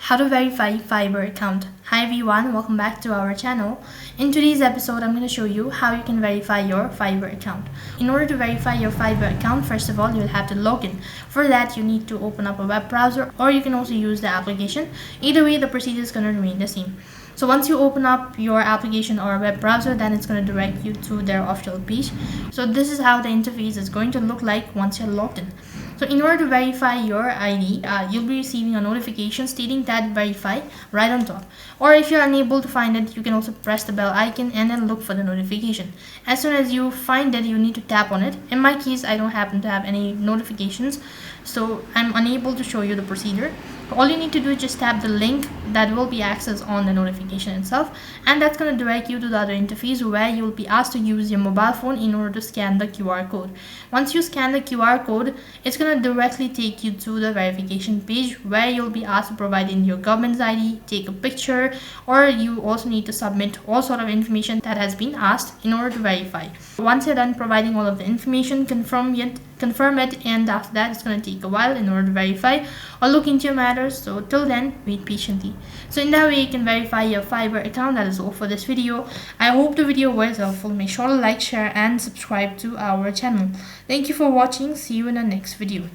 How to verify Fiverr account. Hi everyone, welcome back to our channel. In today's episode, I'm going to show you how you can verify your Fiverr account. In order to verify your Fiverr account, first of all, you'll have to log in. For that, you need to open up a web browser, or you can also use the application. Either way, the procedure is going to remain the same. So once you open up your application or web browser, then it's going to direct you to their official page. So this is how the interface is going to look like once you're logged in. So in order to verify your ID, you'll be receiving a notification stating that verify right on top. Or if you're unable to find it, you can also press the bell icon and then look for the notification. As soon as you find it, you need to tap on it. In my case, I don't happen to have any notifications, so I'm unable to show you the procedure. All you need to do is just tap the link that will be accessed on the notification itself, and that's going to direct you to the other interface where you'll be asked to use your mobile phone in order to scan the QR code. Once you scan the QR code, it's going to directly take you to the verification page where you'll be asked to provide in your government's ID, take a picture, or you also need to submit all sort of information that has been asked in order to verify. Once you're done providing all of the information, confirm it, and after that it's going to take a while in order to verify or look into your matters. So till then, wait patiently. So in that way, you can verify your Fiverr account. That is all for this video. I hope the video was helpful. Make sure to like, share and subscribe to our channel. Thank you for watching. See you in the next video.